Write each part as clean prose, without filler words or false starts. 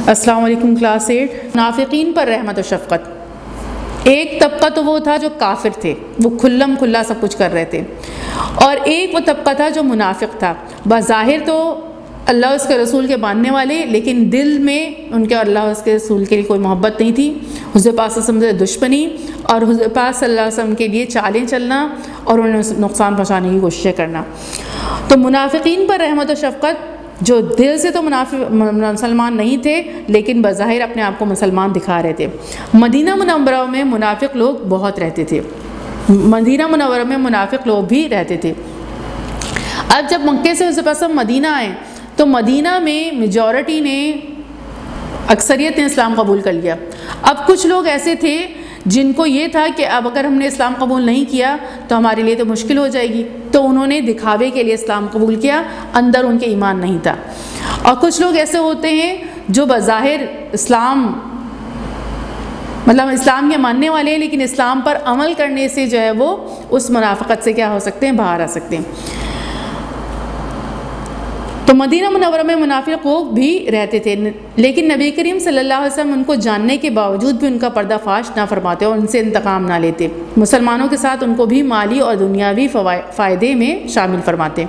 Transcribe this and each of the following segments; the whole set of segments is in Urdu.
السلام علیکم کلاس 8۔ منافقین پر رحمت و شفقت۔ ایک طبقہ تو وہ تھا جو کافر تھے، وہ کھلم کھلا سب کچھ کر رہے تھے، اور ایک وہ طبقہ تھا جو منافق تھا۔ بظاہر تو اللہ اس کے رسول کے ماننے والے، لیکن دل میں ان کے اللہ اس کے رسول کے لیے کوئی محبت نہیں تھی۔ حضور پاک صلی اللہ علیہ وسلم سے دشمنی اور حضور پاک صلی اللہ علیہ وسلم کے لیے چالیں چلنا اور انہیں نقصان پہنچانے کی کوششیں کرنا۔ تو منافقین پر رحمت و شفقت، جو دل سے تو مسلمان نہیں تھے لیکن بظاہر اپنے آپ کو مسلمان دکھا رہے تھے۔ مدینہ منورہ میں منافق لوگ بہت رہتے تھے، مدینہ منورہ میں منافق لوگ بھی رہتے تھے۔ اب جب مکے سے حضور پاک مدینہ آئے تو مدینہ میں میجورٹی نے، اکثریت نے اسلام قبول کر لیا۔ اب کچھ لوگ ایسے تھے جن کو یہ تھا کہ اب اگر ہم نے اسلام قبول نہیں کیا تو ہمارے لیے تو مشکل ہو جائے گی، تو انہوں نے دکھاوے کے لیے اسلام قبول کیا، اندر ان کے ایمان نہیں تھا۔ اور کچھ لوگ ایسے ہوتے ہیں جو بظاہر اسلام کے ماننے والے ہیں، لیکن اسلام پر عمل کرنے سے جو ہے وہ اس منافقت سے کیا ہو سکتے ہیں، باہر آ سکتے ہیں۔ تو مدینہ منورہ میں منافق لوگ بھی رہتے تھے، لیکن نبی کریم صلی اللہ علیہ وسلم ان کو جاننے کے باوجود بھی ان کا پردہ فاش نہ فرماتے اور ان سے انتقام نہ لیتے۔ مسلمانوں کے ساتھ ان کو بھی مالی اور دنیاوی فائدے میں شامل فرماتے۔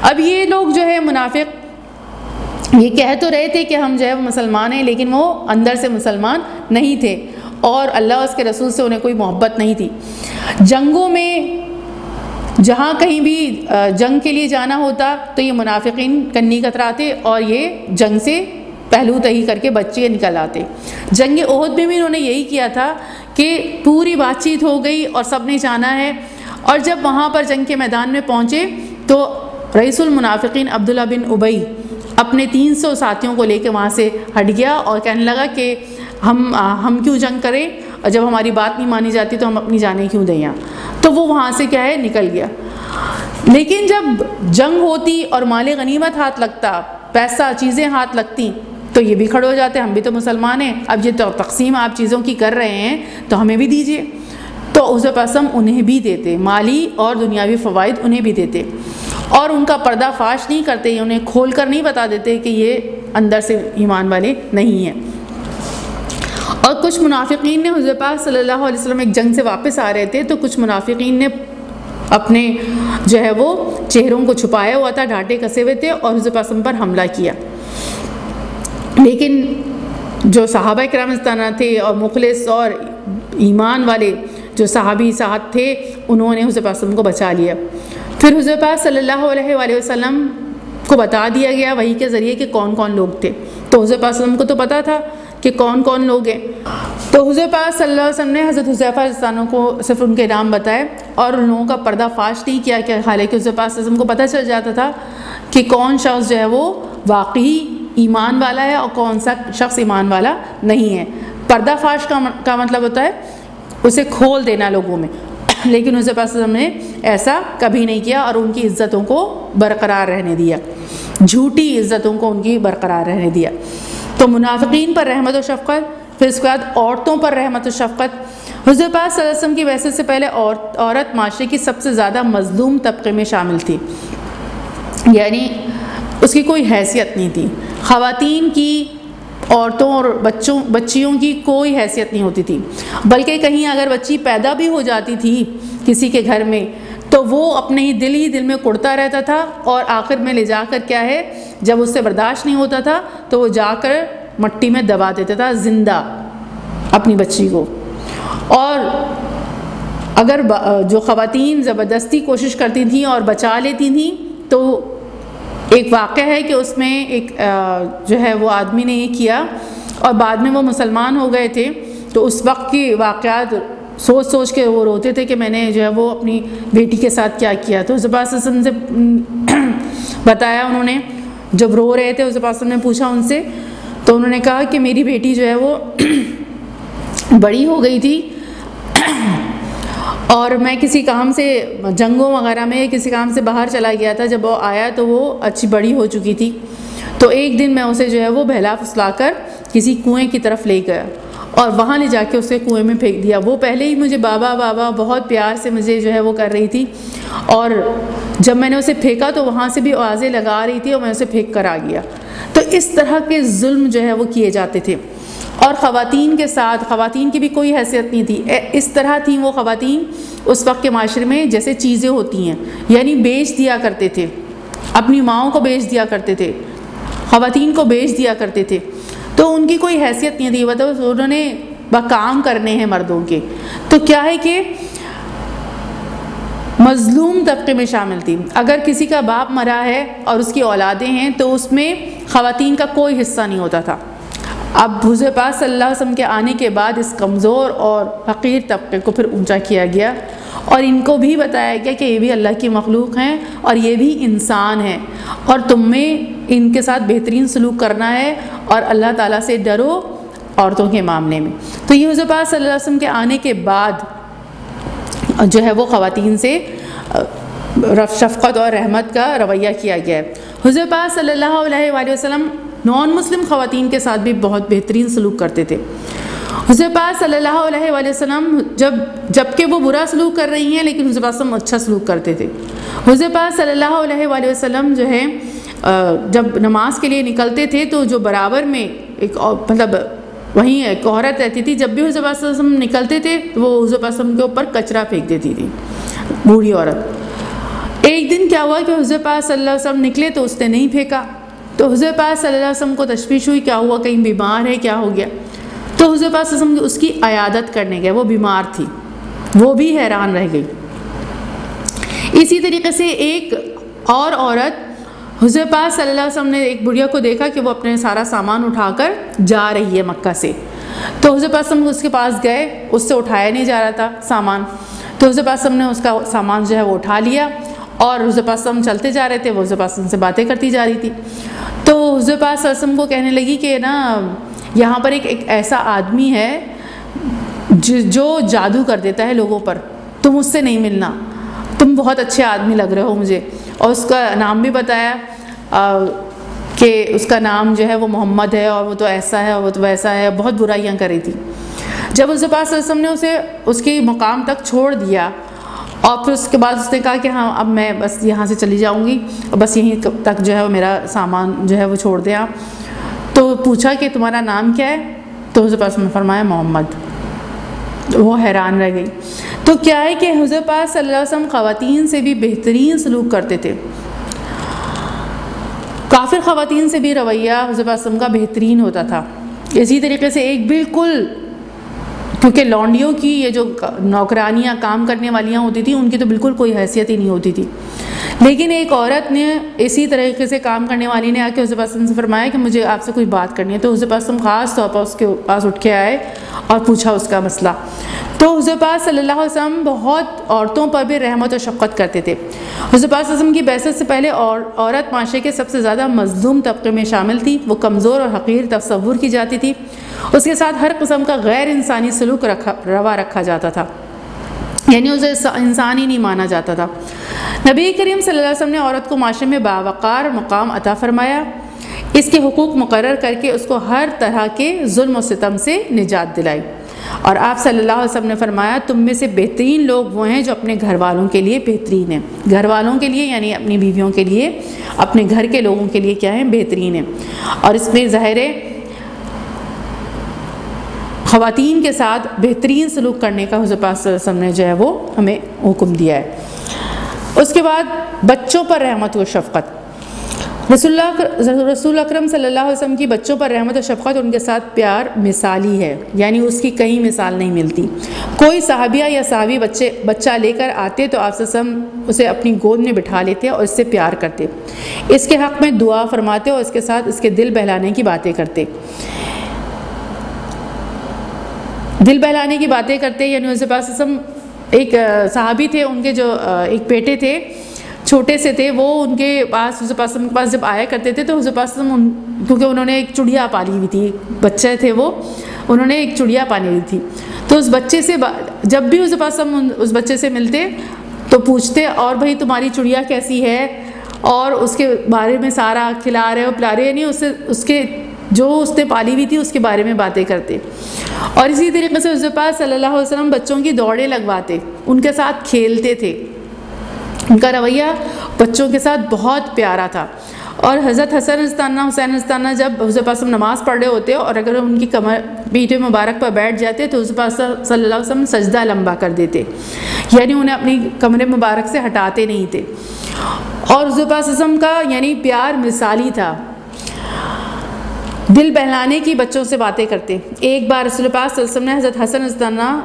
اب یہ لوگ جو ہے منافق یہ کہہ تو رہے تھے کہ ہم جو ہے وہ مسلمان ہیں، لیکن وہ اندر سے مسلمان نہیں تھے اور اللہ اس کے رسول سے انہیں کوئی محبت نہیں تھی۔ جنگوں میں جہاں کہیں بھی جنگ کے لیے جانا ہوتا تو یہ منافقین کنی کتراتے اور یہ جنگ سے پہلو تہی کر کے بچے نکل آتے۔ جنگ احد میں بھی انہوں نے یہی کیا تھا کہ پوری بات چیت ہو گئی اور سب نے جانا ہے، اور جب وہاں پر جنگ کے میدان میں پہنچے تو رئیس المنافقین عبداللہ بن ابی اپنے 300 ساتھیوں کو لے کے وہاں سے ہٹ گیا اور کہنے لگا کہ ہم کیوں جنگ کریں، اور جب ہماری بات نہیں مانی جاتی تو ہم اپنی جانیں کیوں دیں یہاں۔ تو وہ وہاں سے کیا ہے نکل گیا۔ لیکن جب جنگ ہوتی اور مال غنیمت ہاتھ لگتا، پیسہ چیزیں ہاتھ لگتی، تو یہ بھی کھڑے ہو جاتے، ہم بھی تو مسلمان ہیں، اب یہ تو تقسیم آپ چیزوں کی کر رہے ہیں تو ہمیں بھی دیجیے۔ تو حضور پاک انہیں بھی دیتے، مالی اور دنیاوی فوائد انہیں بھی دیتے، اور ان کا پردہ فاش نہیں کرتے، انہیں کھول کر نہیں بتا دیتے کہ یہ اندر سے ایمان والے نہیں ہیں۔ اور کچھ منافقین نے حضور پاک صلی اللہ علیہ وسلم ایک جنگ سے واپس آ رہے تھے، تو کچھ منافقین نے اپنے جو ہے وہ چہروں کو چھپایا ہوا تھا، ڈھانٹے کسے ہوئے تھے اور حضور پاک پر حملہ کیا۔ لیکن جو صحابہ کرام استانہ تھے اور مخلص اور ایمان والے جو صحابی ساتھ تھے، انہوں نے حضور پاک کو بچا لیا۔ پھر حضور پاک صلی اللہ علیہ وسلم کو بتا دیا گیا وحی کے ذریعے کہ کون کون لوگ تھے، تو حضور پاک کو تو پتہ تھا کہ کون کون لوگ ہیں۔ تو حضور پاک صلی اللہ علیہ وسلم نے حضرت حذیفہ رضی کو صرف ان کے نام بتائے اور ان لوگوں کا پردہ فاش نہیں کیا، کہ حالانکہ حضور پاک صلی اللہ علیہ وسلم کو پتہ چل جاتا تھا کہ کون شخص جو ہے وہ واقعی ایمان والا ہے اور کون سا شخص ایمان والا نہیں ہے۔ پردہ فاش کا مطلب ہوتا ہے اسے کھول دینا لوگوں میں، لیکن حضور پاک صلی اللہ علیہ وسلم نے ایسا کبھی نہیں کیا اور ان کی عزتوں کو برقرار رہنے دیا، جھوٹی عزتوں کو ان کی برقرار رہنے دیا۔ تو منافقین پر رحمت و شفقت، پھر اس کے بعد عورتوں پر رحمت و شفقت۔ حضور پاک صلی اللہ علیہ وسلم کی ویسے سے پہلے عورت معاشرے کی سب سے زیادہ مظلوم طبقے میں شامل تھی، یعنی اس کی کوئی حیثیت نہیں تھی۔ خواتین کی، عورتوں اور بچیوں کی کوئی حیثیت نہیں ہوتی تھی، بلکہ کہیں اگر بچی پیدا بھی ہو جاتی تھی کسی کے گھر میں تو وہ اپنے ہی دل میں کڑتا رہتا تھا، اور آخر میں لے جا کر کیا ہے، جب اس سے برداشت نہیں ہوتا تھا تو وہ جا کر مٹی میں دبا دیتا تھا زندہ اپنی بچی کو۔ اور اگر جو خواتین زبردستی کوشش کرتی تھیں اور بچا لیتی تھیں، تو ایک واقعہ ہے کہ اس میں ایک جو ہے وہ آدمی نے یہ کیا اور بعد میں وہ مسلمان ہو گئے تھے، تو اس وقت کی واقعات سوچ کے وہ روتے تھے کہ میں نے جو ہے وہ اپنی بیٹی کے ساتھ کیا کیا۔ تو حضور پاک صلی اللہ علیہ وسلم سے بتایا انہوں نے، جب رو رہے تھے حضور پاک صلی اللہ علیہ وسلم نے پوچھا ان سے، تو انہوں نے کہا کہ میری بیٹی جو ہے وہ بڑی ہو گئی تھی اور میں کسی کام سے، جنگوں وغیرہ میں کسی کام سے باہر چلا گیا تھا، جب وہ آیا تو وہ اچھی بڑی ہو چکی تھی، تو ایک دن میں اسے جو ہے وہ بہلا پھسلا کر کسی کنویں کی طرف لے گیا اور وہاں لے جا کے اسے کنویں میں پھینک دیا۔ وہ پہلے ہی مجھے بابا بابا بہت پیار سے مجھے جو ہے وہ کر رہی تھی، اور جب میں نے اسے پھینکا تو وہاں سے بھی آوازیں لگا رہی تھی اور میں اسے پھینک کر آ گیا۔ تو اس طرح کے ظلم جو ہے وہ کیے جاتے تھے، اور خواتین کے ساتھ، خواتین کی بھی کوئی حیثیت نہیں تھی، اس طرح تھیں وہ خواتین اس وقت کے معاشرے میں جیسے چیزیں ہوتی ہیں، یعنی بیچ دیا کرتے تھے، اپنی ماؤں کو بیچ دیا کرتے تھے، خواتین کو بیچ دیا کرتے تھے، تو ان کی کوئی حیثیت نہیں تھی، مطلب انہوں نے کام کرنے ہیں مردوں کے. تو کیا ہے کہ مظلوم طبقے میں شامل تھی. اگر کسی کا باپ مرا ہے اور اس کی اولادیں ہیں تو اس میں خواتین کا کوئی حصہ نہیں ہوتا تھا. اب حضور پاک صلی اللہ علیہ وسلم کے آنے کے بعد اس کمزور اور حقیر طبقے کو پھر اونچا کیا گیا، اور ان کو بھی بتایا گیا کہ یہ بھی اللہ کی مخلوق ہیں اور یہ بھی انسان ہیں، اور تم میں ان کے ساتھ بہترین سلوک کرنا ہے اور اللہ تعالیٰ سے ڈرو عورتوں کے معاملے میں. تو یہ حضور پاک صلی اللہ علیہ وسلم کے آنے کے بعد جو ہے وہ خواتین سے شفقت اور رحمت کا رویہ کیا گیا ہے. حضور پاک صلی اللہ علیہ وآلہ وسلم نان مسلم خواتین کے ساتھ بھی بہت بہترین سلوک کرتے تھے. حضور پاک صلی اللہ علیہ وآلہ وسلم جب کہ وہ برا سلوک کر رہی ہیں لیکن حضور پاک صلی اللہ علیہ وسلم اچھا سلوک کرتے تھے. حضور پاک صلی اللہ علیہ وآلہ وسلم جو ہے جب نماز کے لیے نکلتے تھے تو جو برابر میں ایک مطلب وہیں ایک عورت رہتی تھی، جب بھی حضور پاک صلی اللہ علیہ وسلم نکلتے تھے تو وہ حضور پاک صلی اللہ علیہ وسلم کے اوپر کچرا پھینک دیتی تھی، بوڑھی عورت. ایک دن کیا ہوا کہ حضور پاک صلی اللہ علیہ وسلم نکلے تو اس نے نہیں پھینکا، تو حضور پاک صلی اللہ علیہ وسلم کو تشویش ہوئی، کیا ہوا، کہیں بیمار ہے، کیا ہو گیا. تو حضور پاک صلی اللہ علیہ وسلم اس کی عیادت کرنے گئے، وہ بیمار تھی، وہ بھی حیران رہ گئی. اسی طریقے سے ایک اور عورت، حضور پاک صلی اللہ علیہ وسلم نے ایک بڑھیا کو دیکھا کہ وہ اپنے سارا سامان اٹھا کر جا رہی ہے مکہ سے، تو حضور پاک صلی اللہ علیہ وسلم اس کے پاس گئے، اس سے اٹھایا نہیں جا رہا تھا سامان، تو حضور پاک صلی اللہ علیہ وسلم نے اس کا سامان جو ہے وہ اٹھا لیا، اور حضور پاک صلی اللہ علیہ وسلم چلتے جا رہے تھے، وہ حضور پاک صلی اللہ علیہ وسلم سے باتیں کرتی جا رہی تھی. تو حضور پاک صلی اللہ علیہ وسلم کو کہنے لگی کہ نا یہاں پر ایک ایسا آدمی ہے جو جادو کر دیتا ہے لوگوں پر، تم اس سے نہیں ملنا، تم بہت اچھے آدمی لگ رہے ہو مجھے. اور اس کا نام بھی بتایا کہ اس کا نام جو ہے وہ محمد ہے، اور وہ تو ایسا ہے اور وہ تو ویسا ہے، بہت برائیاں کر رہی تھی. جب حضور پاک صلی اللہ علیہ وسلم نے اسے اس کے مقام تک چھوڑ دیا، اور پھر اس کے بعد اس نے کہا کہ ہاں اب میں بس یہاں سے چلی جاؤں گی، بس یہیں تک جو ہے میرا سامان جو ہے وہ چھوڑ دیں آپ. تو پوچھا کہ تمہارا نام کیا ہے، تو حضور پاک نے فرمایا محمد. وہ حیران رہ گئی. تو کیا ہے کہ حضور پاک صلی اللہ علیہ وسلم خواتین سے بھی بہترین سلوک کرتے تھے. کافر خواتین سے بھی رویہ حضور پاک صلی اللہ علیہ وسلم کا بہترین ہوتا تھا. اسی طریقے سے ایک بالکل، کیونکہ لونڈیوں کی یہ جو نوکرانیاں کام کرنے والیاں ہوتی تھیں ان کی تو بالکل کوئی حیثیت ہی نہیں ہوتی تھی، لیکن ایک عورت نے اسی طریقے سے کام کرنے والی نے آ کے حضور پاک صلی اللہ علیہ وسلم سے فرمایا کہ مجھے آپ سے کوئی بات کرنی ہے. تو حضور پاک صلی اللہ علیہ وسلم خاص طور پر اس کے پاس اٹھ کے آئے اور پوچھا اس کا مسئلہ. تو حضور پاک صلی اللہ علیہ وسلم بہت عورتوں پر بھی رحمت و شفقت کرتے تھے. حضور پاک صلی اللہ علیہ وسلم کی بعثت سے پہلے عورت معاشرے کے سب سے زیادہ مظلوم طبقے میں شامل تھی. وہ کمزور اور حقیر تصور کی جاتی تھی. اس کے ساتھ ہر قسم کا غیر انسانی سلوک روا رکھا جاتا تھا، یعنی اسے انسان ہی نہیں مانا جاتا تھا. نبی کریم صلی اللہ علیہ وسلم نے عورت کو معاشرے میں باوقار مقام عطا فرمایا، اس کے حقوق مقرر کر کے اس کو ہر طرح کے ظلم و ستم سے نجات دلائی. اور آپ صلی اللہ علیہ وسلم نے فرمایا تم میں سے بہترین لوگ وہ ہیں جو اپنے گھر والوں کے لیے بہترین ہیں. گھر والوں کے لیے یعنی اپنی بیویوں کے لیے، اپنے گھر کے لوگوں کے لیے کیا ہیں، بہترین ہیں. اور اس میں ظاہر ہے خواتین کے ساتھ بہترین سلوک کرنے کا حضور پاک صلی اللہ علیہ وسلم نے جو ہے وہ ہمیں حکم دیا ہے. اس کے بعد بچوں پر رحمت و شفقت. رسول اکرم صلی اللہ علیہ وسلم کی بچوں پر رحمت و شفقت، ان کے ساتھ پیار مثالی ہے، یعنی اس کی کہیں مثال نہیں ملتی. کوئی صحابیہ یا صحابی بچہ لے کر آتے تو آپ صلی اللہ علیہ وسلم اسے اپنی گود میں بٹھا لیتے اور اس سے پیار کرتے، اس کے حق میں دعا فرماتے اور اس کے ساتھ اس کے دل بہلانے کی باتیں کرتے. دل بہلانے کی باتیں کرتے یعنی حضور پاک صلی اللہ علیہ وسلم، ایک صحابی تھے، ان کے جو ایک بیٹے تھے چھوٹے سے تھے، وہ ان کے پاس حضور پاک صلی اللہ علیہ وسلم کے پاس جب آیا کرتے تھے تو حضور پاک صلی اللہ علیہ وسلم کیونکہ انہوں نے ایک چڑیا پالی ہوئی تھی، بچے تھے وہ، انہوں نے ایک چڑیا پالی ہوئی تھی، تو اس بچے سے جب بھی حضور پاک صلی اللہ علیہ وسلم اس بچے سے ملتے تو پوچھتے اور بھائی تمہاری چڑیا کیسی ہے، اور اس کے بارے میں سارا کھلا رہے ہو پلا رہے، یعنی اس کے جو اس نے پالی ہوئی تھی اس کے بارے میں باتیں کرتے. اور اسی طریقے سے حضور پاک صلی اللہ علیہ وسلم بچوں کی دوڑیں لگواتے، ان کے ساتھ کھیلتے تھے، ان کا رویہ بچوں کے ساتھ بہت پیارا تھا. اور حضرت حسن رضی حسین رضی جب حضور پاک نماز پڑھ رہے ہوتے اور اگر ان کی کمر پیٹھ مبارک پر بیٹھ جاتے تو حضور پاک صلی اللہ علیہ وسلم سجدہ لمبا کر دیتے، یعنی انہیں اپنی کمر مبارک سے ہٹاتے نہیں تھے. اور حضور پاک صلی اللہ علیہ وسلم کا یعنی پیار مثالی تھا، دل بہلانے کی بچوں سے باتیں کرتے. ایک بار رسول پاک صلی اللہ علیہ وسلم نے حضرت حسن رضی اللہ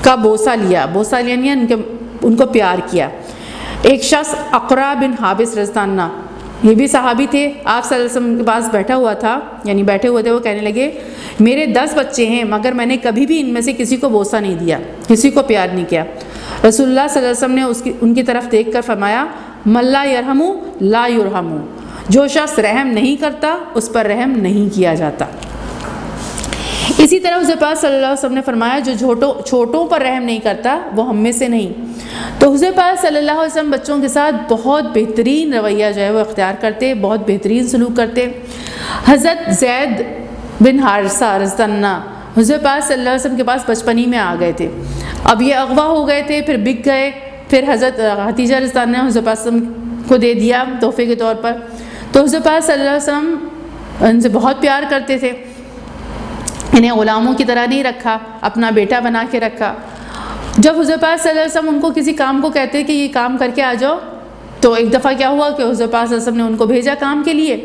کا بوسہ لیا یعنی ان کو پیار کیا. ایک شخص اقرا بن حابس رضی اللہ، یہ بھی صحابی تھے، آپ صلی اللہ علیہ وسلم کے پاس بیٹھے ہوئے تھے. وہ کہنے لگے میرے 10 بچے ہیں مگر میں نے کبھی بھی ان میں سے کسی کو بوسہ نہیں دیا، کسی کو پیار نہیں کیا. رسول اللہ صلی اللہ علیہ وسلم نے ان کی طرف دیکھ کر فرمایا من لا یرحم لا یرحم، جو شخص رحم نہیں کرتا اس پر رحم نہیں کیا جاتا. اسی طرح حضور پاک صلی اللہ علیہ وسلم نے فرمایا جو چھوٹوں پر رحم نہیں کرتا وہ ہم میں سے نہیں. تو حضور پاک صلی اللہ علیہ وسلم بچوں کے ساتھ بہت بہترین رویہ جو ہے وہ اختیار کرتے، بہت بہترین سلوک کرتے. حضرت زید بن حارثہ رضی اللہ حضور پاک صلی اللہ علیہ وسلم کے پاس بچپنی میں آ گئے تھے. اب یہ اغوا ہو گئے تھے، پھر بک گئے، پھر حضرت حتیجہ رضی اللہ نے حضور پاک صلی اللہ علیہ وسلم کو دے دیا تحفے کے طور پر. تو حضور پاک صلی اللہ علیہ وسلم ان سے بہت پیار کرتے تھے، انہیں غلاموں کی طرح نہیں رکھا، اپنا بیٹا بنا کے رکھا. جب حضور پاک صلی اللہ علیہ وسلم ان کو کسی کام کو کہتے کہ یہ کام کر کے آ جاؤ، تو ایک دفعہ کیا ہوا کہ حضور پاک صلی اللہ علیہ وسلم نے ان کو بھیجا کام کے لیے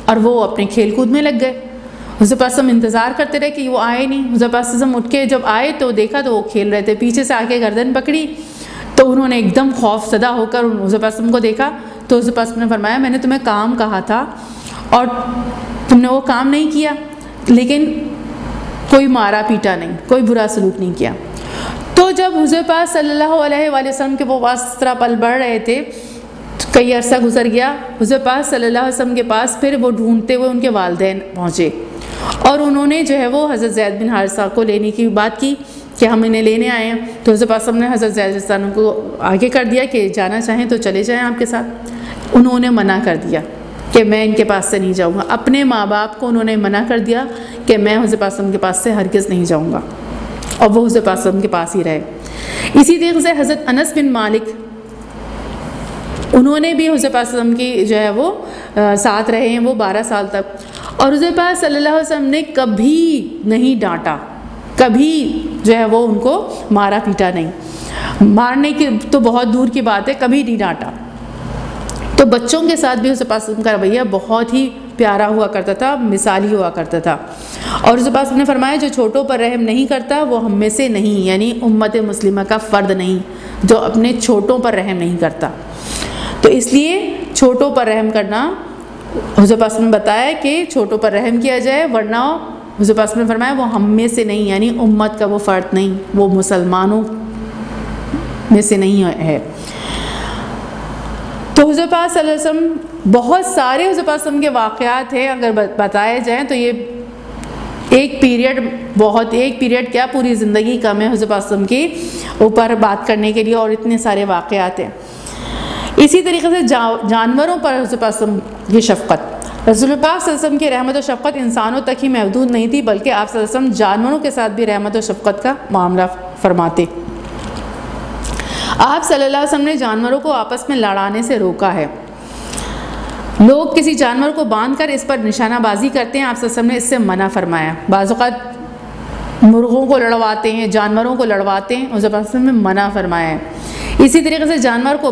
اور وہ اپنے کھیل کود میں لگ گئے. حضور پاک صلی اللہ علیہ وسلم انتظار کرتے رہے کہ وہ آئے نہیں. حضور پاک صلی اللہ علیہ وسلم اٹھ کے جب آئے تو دیکھا تو وہ کھیل رہے تھے. پیچھے سے آ کے گردن پکڑی تو انہوں نے ایک دم خوف زدہ ہو کر حضور پاک صلی اللہ علیہ وسلم کو دیکھا. تو حضور پاک صلی اللہ علیہ وسلم نے فرمایا میں نے تمہیں کام کہا تھا اور تم نے وہ کام نہیں کیا، لیکن کوئی مارا پیٹا نہیں، کوئی برا سلوک نہیں کیا. تو جب حضور پاک صلی اللہ علیہ وآلہ وسلم کے وہ اس طرح پل بڑھ رہے تھے، کئی عرصہ گزر گیا، حضور پاک صلی اللہ علیہ وسلم کے پاس پھر وہ ڈھونڈتے ہوئے ان کے والدین پہنچے اور انہوں نے جو ہے وہ حضرت زید بن حارثہ کو لینے کی بات کی کہ ہم انہیں لینے آئے ہیں. تو حضور پاک صلی اللہ علیہ وسلم نے حضرت زید رضی اللہ عنہ کو آگے کر دیا کہ جانا چاہیں تو چلے جائیں آپ کے ساتھ. انہوں نے منع کر دیا کہ میں ان کے پاس سے نہیں جاؤں گا. اپنے ماں باپ کو انہوں نے منع کر دیا کہ میں حضور پاک صلی اللہ علیہ وسلم کے پاس سے ہرگز نہیں جاؤں گا، اور وہ حضور پاک صلی اللہ علیہ وسلم کے پاس ہی رہے. اسی طریقے سے حضرت انس بن مالک، انہوں نے بھی حضور پاک صلی اللہ علیہ وسلم کی جو ہے وہ ساتھ رہے ہیں وہ 12 سال تک، اور حضور پاک صلی اللہ علیہ وسلم نے کبھی نہیں ڈانٹا، کبھی جو ہے وہ ان کو مارا پیٹا نہیں. مارنے کی تو بہت دور کی بات ہے، کبھی نہیں ڈانٹا. تو بچوں کے ساتھ بھی حضور پاک صلی اللہ علیہ وسلم کا رویہ بہت ہی پیارا ہوا کرتا تھا، مثالی ہوا کرتا تھا. اور حضور پاک نے فرمایا جو چھوٹوں پر رحم نہیں کرتا وہ ہم میں سے نہیں، یعنی امت مسلمہ کا فرد نہیں جو اپنے چھوٹوں پر رحم نہیں کرتا. تو اس لیے چھوٹوں پر رحم کرنا حضور پاک نے بتایا کہ چھوٹوں پر رحم کیا جائے، ورنہ حضور پاک نے فرمایا وہ ہم میں سے نہیں، یعنی امت کا وہ فرد نہیں، وہ مسلمانوں میں سے نہیں ہے. تو حضور پاک صلی اللہ علیہ وسلم بہت سارے حضور پاک صلی اللہ علیہ وسلم کے واقعات ہیں، اگر بتائے جائیں تو یہ ایک پیریڈ کیا پوری زندگی کم ہے حضور پاک صلی اللہ علیہ وسلم کے اوپر بات کرنے کے لیے، اور اتنے سارے واقعات ہیں. اسی طریقے سے جانوروں پر حضور پاک صلی اللہ علیہ وسلم کی شفقت، رسول پاک صلی اللہ علیہ وسلم کی رحمت و شفقت انسانوں تک ہی محدود نہیں تھی، بلکہ آپ صلی اللہ علیہ وسلم جانوروں کے ساتھ بھی رحمت و شفقت کا معاملہ فرماتے. آپ صلی اللہ علیہ وسلم نے جانوروں کو آپس میں لڑانے سے روکا ہے. لوگ کسی جانور کو باندھ کر اس پر نشانہ بازی کرتے ہیں، آپ صلی اللہ علیہ وسلم نے اس سے منع فرمایا. بعض اوقات مرغوں کو لڑواتے ہیں، جانوروں کو لڑواتے ہیں، حضور پاک صلی اللہ علیہ وسلم نے منع فرمایا ہے. اسی طریقے سے جانور کو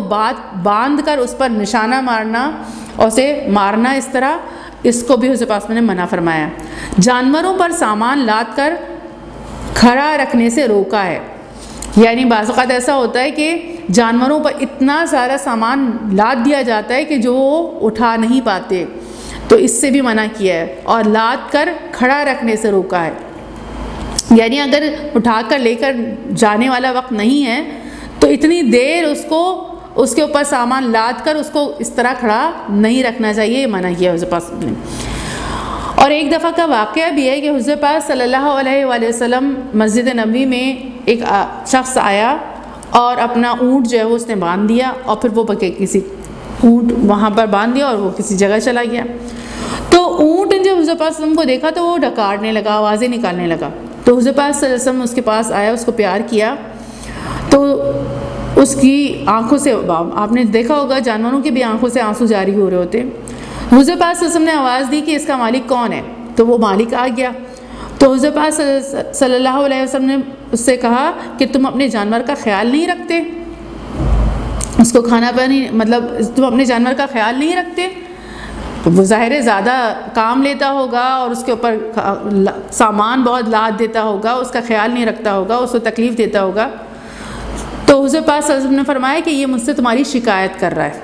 باندھ کر اس پر نشانہ مارنا اور اسے مارنا اس طرح، اس کو بھی حضور پاک صلی اللہ علیہ وسلم نے منع فرمایا. جانوروں پر سامان لاد کر کھڑا رکھنے سے روکا ہے، یعنی بعض اوقات ایسا ہوتا ہے کہ جانوروں پر اتنا سارا سامان لاد دیا جاتا ہے کہ جو وہ اٹھا نہیں پاتے، تو اس سے بھی منع کیا ہے. اور لاد کر کھڑا رکھنے سے روکا ہے، یعنی اگر اٹھا کر لے کر جانے والا وقت نہیں ہے تو اتنی دیر اس کے اوپر سامان لاد کر اس کو اس طرح کھڑا نہیں رکھنا چاہیے، یہ منع کیا حضور پاک نے. اور ایک دفعہ کا واقعہ بھی ہے کہ حضور پاک صلی اللہ علیہ وآلہ وسلم مسجد نبوی میں ایک شخص آیا اور اپنا اونٹ جو ہے وہ اس نے باندھ دیا، اور پھر وہ کسی اونٹ وہاں پر باندھ دیا اور وہ کسی جگہ چلا گیا. تو اونٹ نے جب حضور پاک صلی اللہ علیہ وسلم کو دیکھا تو وہ ڈکارنے لگا، آوازیں نکالنے لگا. تو حضور پاک صلی اللہ علیہ وسلم اس کے پاس آیا، اس کو پیار کیا. تو اس کی آنکھوں سے، آپ نے دیکھا ہوگا جانوروں کی بھی آنکھوں سے آنسو جاری ہو رہے ہوتے. حضور پاک صلی اللہ علیہ وسلم نے آواز دی کہ اس کا مالک کون ہے، تو وہ مالک آ گیا. تو حضور پاک صلی اللہ علیہ وسلم نے اس سے کہا کہ تم اپنے جانور کا خیال نہیں رکھتے، اس کو کھانا پانی مطلب تم اپنے جانور کا خیال نہیں رکھتے. وہ ظاہر ہے زیادہ کام لیتا ہوگا اور اس کے اوپر سامان بہت لاد دیتا ہوگا، اس کا خیال نہیں رکھتا ہوگا، اس کو تکلیف دیتا ہوگا. تو حضور پاک صلی اللہ علیہ وسلم نے فرمایا کہ یہ مجھ سے تمہاری شکایت کر رہا ہے.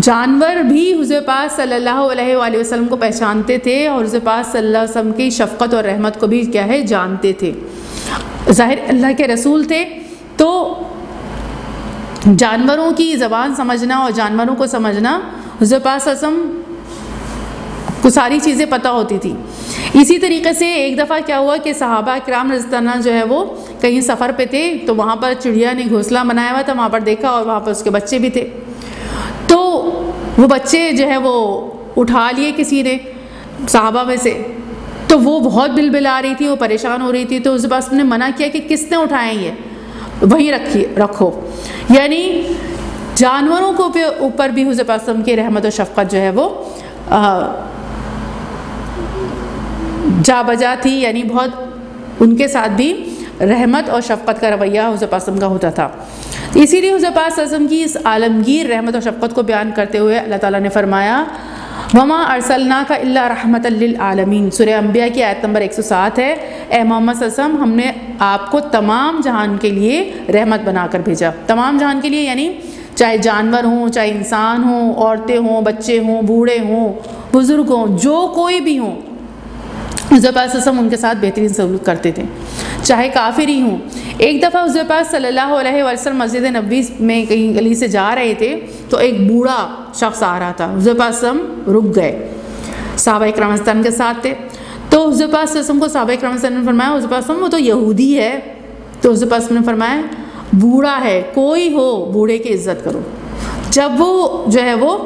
جانور بھی حضور پاک صلی اللہ علیہ وآلہ وسلم کو پہچانتے تھے اور حضور پاک صلی اللہ علیہ وسلم کی شفقت اور رحمت کو بھی کیا ہے جانتے تھے. ظاہر اللہ کے رسول تھے تو جانوروں کی زبان سمجھنا اور جانوروں کو سمجھنا حضور پاک صلی اللہ علیہ وسلم کو ساری چیزیں پتہ ہوتی تھی. اسی طریقے سے ایک دفعہ کیا ہوا کہ صحابہ کرام رضی اللہ عنہ جو ہے وہ کہیں سفر پہ تھے، تو وہاں پر چڑیا نے گھونسلہ بنایا ہوا تھا، وہاں پر دیکھا اور وہاں پر اس کے بچے بھی تھے. تو وہ بچے جو ہے وہ اٹھا لیے کسی نے صحابہ میں سے، تو وہ بہت بلبلا رہی تھی، وہ پریشان ہو رہی تھی. تو اس بات نے منع کیا کہ کس نے اٹھائے یہ، وہیں رکھو. یعنی جانوروں کو اوپر بھی حضور پاک صلی اللہ علیہ وسلم کی رحمت و شفقت جو ہے وہ جا بجا تھی، یعنی بہت ان کے ساتھ بھی رحمت اور شفقت کا رویہ حضور پاک صلی اللہ علیہ وسلم کا ہوتا تھا. اسی لیے حضور پاک صلی اللہ علیہ وسلم کی اس عالمگیر رحمت و شفقت کو بیان کرتے ہوئے اللہ تعالیٰ نے فرمایا وَمَا أَرْسَلْنَاكَ إِلَّا رَحْمَةً لِّلْعَالَمِينَ. سورہ انبیاء کی آیت نمبر 107 ہے. اے محمد صلی اللہ علیہ وسلم، ہم نے آپ کو تمام جہان کے لیے رحمت بنا کر بھیجا. تمام جہان کے لیے یعنی چاہے جانور ہوں، چاہے انسان ہوں، عورتیں ہوں، بچے ہوں، بوڑھے ہوں، بزرگ ہوں، جو کوئی بھی ہوں، حضور پاک صلی اللہ علیہ وسلم ان کے ساتھ بہترین سلوک کرتے تھے، چاہے کافر ہی ہوں. ایک دفعہ حضور پاک صلی اللہ علیہ وسلم مسجد نبوی میں کہیں گلی سے جا رہے تھے تو ایک بوڑھا شخص آ رہا تھا. حضور پاک صلی اللہ علیہ وسلم رک گئے، صحابہ کرام رضوان کے ساتھ تھے. تو حضور پاک صلی اللہ علیہ وسلم کو صحابہ کرام نے فرمایا حضور پاک صلی اللہ علیہ وسلم وہ تو یہودی ہے. تو حضور پاک صلی اللہ علیہ وسلم نے فرمایا بوڑھا ہے، کوئی ہو بوڑھے کی عزت کرو. جب وہ جو ہے وہ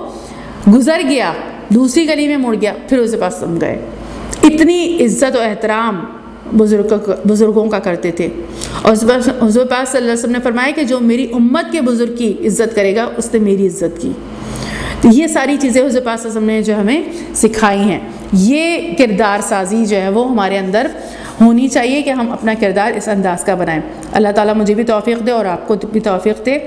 گزر گیا، دوسری گلی میں مڑ گیا، پھر حضور پاک صلی اللہ علیہ وسلم گئے. اتنی عزت و احترام بزرگوں کا کرتے تھے. اور حضور پاک صلی اللہ علیہ وسلم نے فرمایا کہ جو میری امت کے بزرگ کی عزت کرے گا اس نے میری عزت کی. تو یہ ساری چیزیں حضور پاک صلی اللہ علیہ وسلم نے جو ہمیں سکھائی ہیں. یہ کردار سازی جو ہے وہ ہمارے اندر ہونی چاہیے کہ ہم اپنا کردار اس انداز کا بنائیں. اللہ تعالیٰ مجھے بھی توفیق دے اور آپ کو بھی توفیق دے.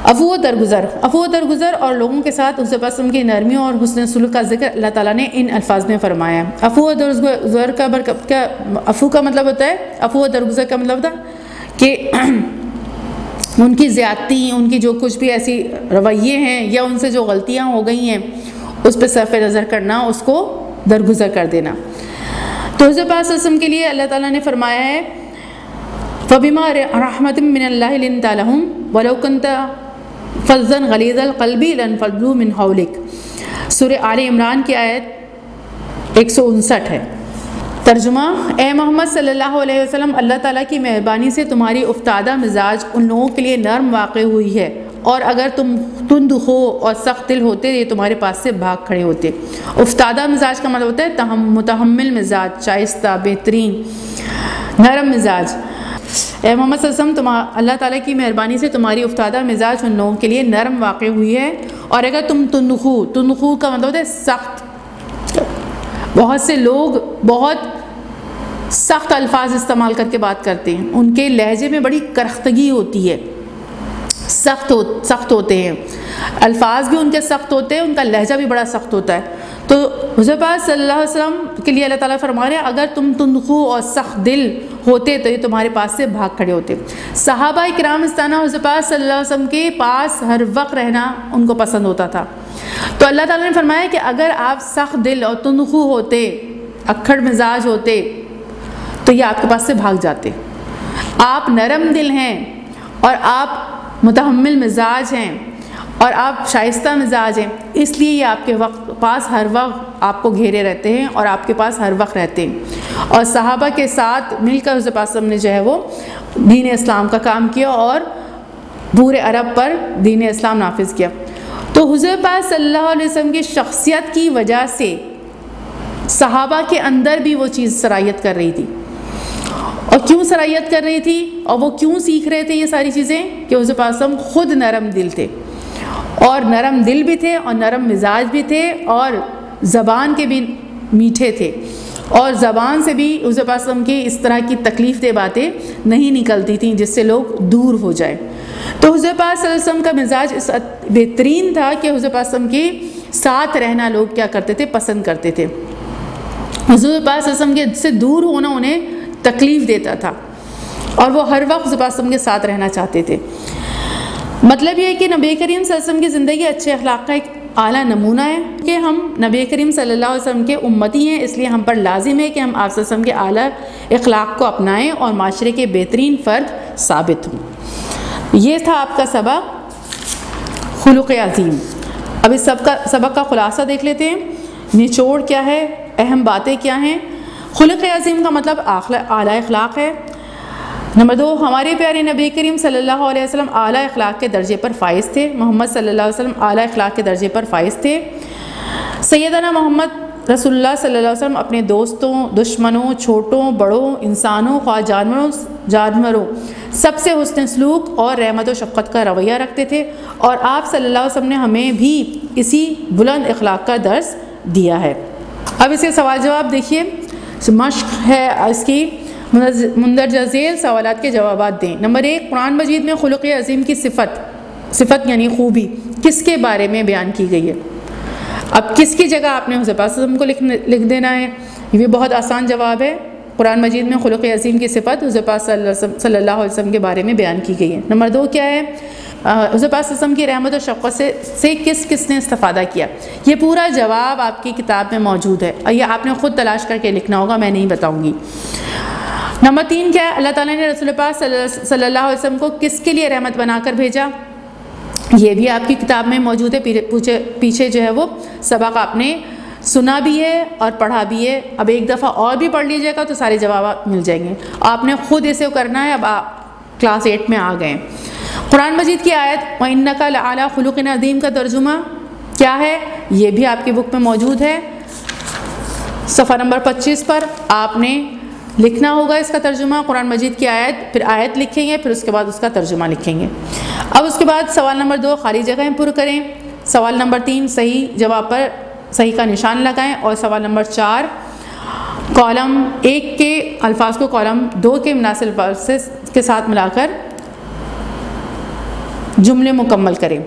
عفو و درگزر اور لوگوں کے ساتھ حضور پاک صلی اللہ علیہ وسلم کی نرمی اور حسن سلوک کا ذکر اللہ تعالیٰ نے ان الفاظ میں فرمایا. عفو و درگزر کا عفو کا مطلب ہوتا ہے، عفو و درگزر کا مطلب ہوتا ہے کہ ان کی زیادتی، ان کی جو کچھ بھی ایسی رویے ہیں یا ان سے جو غلطیاں ہو گئی ہیں اس پہ صرف نظر کرنا، اس کو درگزر کر دینا. تو حضور پاک صلی اللہ علیہ وسلم کے لیے اللہ تعالیٰ نے فرمایا ہے فَبِمَا رَحْمَةٍ مِّنَ اللَّهِ لِنْتَ لَهُمْ وَلَوْ كُنْتَ فَضًّا غَلِيظَ الْقَلْبِ لَانفَضُّوا مِنْ حَوْلِكَ. سورہ آل عمران کی آیت 159 ہے. ترجمہ: اے محمد صلی اللہ علیہ وسلم، اللہ تعالیٰ کی مہربانی سے تمہاری افتادہ مزاج ان لوگوں کے لیے نرم واقع ہوئی ہے، اور اگر تم تند ہو اور سخت دل ہوتے یہ تمہارے پاس سے بھاگ کھڑے ہوتے. افتادہ مزاج کا مطلب ہوتا ہے متحمل مزاج، شائستہ، بہترین، نرم مزاج. اے محمد صلی اللہ علیہ وسلم، اللہ تعالیٰ کی مہربانی سے تمہاری افتادہ مزاج ان لوگوں کے لیے نرم واقع ہوئی ہے، اور اگر تم تندخو کا مطلب ہوتا ہے سخت. بہت سے لوگ بہت سخت الفاظ استعمال کر کے بات کرتے ہیں، ان کے لہجے میں بڑی کرختگی ہوتی ہے، سخت ہوتے ہیں، الفاظ بھی ان کے سخت ہوتے ہیں، ان کا لہجہ بھی بڑا سخت ہوتا ہے. تو حضور پاک صلی اللہ علیہ وسلم کے لیے اللہ تعالیٰ فرما رہے ہیں اگر تم تندخو اور سخت دل ہوتے تو یہ تمہارے پاس سے بھاگ کھڑے ہوتے. صحابہ کرام استانہ حضور پاک صلی اللہ علیہ وسلم کے پاس ہر وقت رہنا ان کو پسند ہوتا تھا. تو اللہ تعالیٰ نے فرمایا کہ اگر آپ سخت دل اور تندخو ہوتے، اکھڑ مزاج ہوتے، تو یہ آپ کے پاس سے بھاگ جاتے. آپ نرم دل ہیں اور آپ متحمل مزاج ہیں اور آپ شائستہ مزاج ہیں، اس لیے یہ آپ کے پاس ہر وقت آپ کو گھیرے رہتے ہیں اور آپ کے پاس ہر وقت رہتے ہیں. اور صحابہ کے ساتھ مل کر حضور پاک صلی اللہ علیہ وسلم نے جو ہے وہ دین اسلام کا کام کیا اور پورے عرب پر دین اسلام نافذ کیا. تو حضور پاک صلی اللہ علیہ وسلم کی شخصیت کی وجہ سے صحابہ کے اندر بھی وہ چیز سرایت کر رہی تھی. اور کیوں سرایت کر رہی تھی اور وہ کیوں سیکھ رہے تھے یہ ساری چیزیں؟ کہ حضور پاک صلی اللہ علیہ وسلم خود نرم دل تھے اور نرم دل بھی تھے اور نرم مزاج بھی تھے اور زبان کے بھی میٹھے تھے، اور زبان سے بھی حضور پاک صلی اللہ علیہ وسلم کی اس طرح کی تکلیف دہ باتیں نہیں نکلتی تھیں جس سے لوگ دور ہو جائیں۔ تو حضور پاک صلی اللہ علیہ وسلم کا مزاج اس بہترین تھا کہ حضور پاک صلی اللہ علیہ وسلم کے ساتھ رہنا لوگ کیا کرتے تھے، پسند کرتے تھے۔ حضور پاک صلی اللہ علیہ وسلم کے سے دور ہونا انہیں تکلیف دیتا تھا، اور وہ ہر وقت حضور پاک صلی اللہ علیہ وسلم کے ساتھ رہنا چاہتے تھے۔ مطلب یہ ہے کہ نبی کریم صلی اللہ علیہ وسلم کی زندگی اچھے اخلاق کا ایک اعلیٰ نمونہ ہے کہ ہم نبی کریم صلی اللہ علیہ وسلم کے امتی ہیں، اس لیے ہم پر لازم ہے کہ ہم آپ صلی اللہ علیہ وسلم کے اعلیٰ اخلاق کو اپنائیں اور معاشرے کے بہترین فرد ثابت ہوں۔ یہ تھا آپ کا سبق خلق عظیم۔ اب اس سبق کا خلاصہ دیکھ لیتے ہیں، نچوڑ کیا ہے، اہم باتیں کیا ہیں۔ خلق عظیم کا مطلب اعلیٰ اخلاق ہے۔ نمبر 2، ہمارے پیارے نبی کریم صلی اللہ علیہ وسلم اعلیٰ اخلاق کے درجے پر فائز تھے۔ محمد صلی اللہ علیہ وسلم اعلیٰ اخلاق کے درجے پر فائز تھے۔ سیدنا محمد رسول اللہ صلی اللہ علیہ وسلم اپنے دوستوں، دشمنوں، چھوٹوں بڑوں، انسانوں خواہ جانوروں سب سے حسن سلوک اور رحمت و شفقت کا رویہ رکھتے تھے، اور آپ صلی اللہ علیہ وسلم نے ہمیں بھی اسی بلند اخلاق کا درس دیا ہے۔ اب اس کے سوال جواب دیکھیے، مشق ہے اس کی، مندرجہ ذیل سوالات کے جوابات دیں۔ نمبر 1، قرآن مجید میں خلق عظیم کی صفت یعنی خوبی کس کے بارے میں بیان کی گئی ہے؟ اب کس کی جگہ آپ نے حضور پاک صلی اللہ علیہ وسلم کو لکھ دینا ہے؟ یہ بہت آسان جواب ہے، قرآن مجید میں خلق عظیم کی صفت حضور پاک صلی اللہ علیہ وسلم کے بارے میں بیان کی گئی ہے۔ نمبر 2 کیا ہے؟ حضور پاک صلی اللہ علیہ وسلم کی رحمت و شفقت سے کس نے استفادہ کیا؟ یہ پورا جواب آپ کی کتاب میں موجود ہے، اور یہ آپ نے خود تلاش کر کے لکھنا ہوگا، میں نہیں بتاؤں گی۔ نمبر 3 کیا ہے؟ اللہ تعالیٰ نے رسول پاک صلی اللہ علیہ وسلم کو کس کے لیے رحمت بنا کر بھیجا؟ یہ بھی آپ کی کتاب میں موجود ہے، پیچھے جو ہے وہ سبق آپ نے سنا بھی ہے اور پڑھا بھی ہے۔ اب ایک دفعہ اور بھی پڑھ لیجیے گا تو سارے جوابات مل جائیں گے، آپ نے خود اسے کرنا ہے۔ اب آپ کلاس 8 میں آ گئے ہیں۔ قرآن مجید کی آیت وَإِنَّكَ لَعَلَىٰ خُلُقٍ عَظِيمٍ کا ترجمہ کیا ہے؟ یہ بھی آپ کی بک میں موجود ہے، صفحہ نمبر 25 پر آپ نے لکھنا ہوگا اس کا ترجمہ، قرآن مجید کی آیت، پھر آیت لکھیں گے، پھر اس کے بعد اس کا ترجمہ لکھیں گے۔ اب اس کے بعد سوال نمبر 2 خالی جگہیں پر کریں، سوال نمبر 3 صحیح جواب پر صحیح کا نشان لگائیں، اور سوال نمبر 4 کالم 1 کے الفاظ کو کالم 2 کے مناسب الفاظ کے ساتھ ملا کر جملے مکمل کریں۔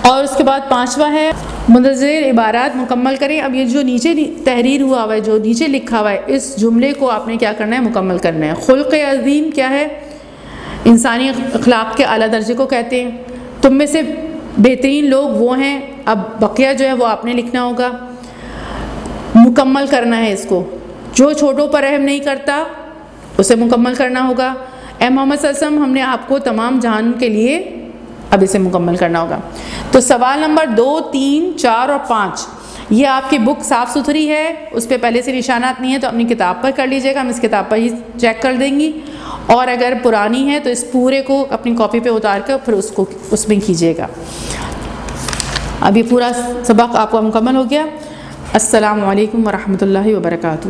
اور اس کے بعد 5واں ہے مندرجہ عبارات مکمل کریں۔ اب یہ جو نیچے تحریر ہوا ہے، جو نیچے لکھا ہوا ہے، اس جملے کو آپ نے کیا کرنا ہے؟ مکمل کرنا ہے۔ خلق عظیم کیا ہے؟ انسانی اخلاق کے اعلیٰ درجے کو کہتے ہیں۔ تم میں سے بہترین لوگ وہ ہیں، اب بقیہ جو ہے وہ آپ نے لکھنا ہوگا، مکمل کرنا ہے اس کو۔ جو چھوٹوں پر رحم نہیں کرتا اسے مکمل کرنا ہوگا۔ اے محمد صلی اللہ علیہ وسلم، ہم نے آپ کو تمام جہان کے لیے، اب اسے مکمل کرنا ہوگا۔ تو سوال نمبر 2، 3، 4 اور 5 یہ آپ کی بک صاف ستھری ہے، اس پہ پہلے سے نشانات نہیں ہیں تو اپنی کتاب پر کر لیجیے گا، ہم اس کتاب پر ہی چیک کر دیں گی، اور اگر پرانی ہے تو اس پورے کو اپنی کاپی پہ اتار کر پھر اس میں کیجیے گا۔ اب یہ پورا سبق آپ کا مکمل ہو گیا۔ السلام علیکم ورحمۃ اللہ وبرکاتہ۔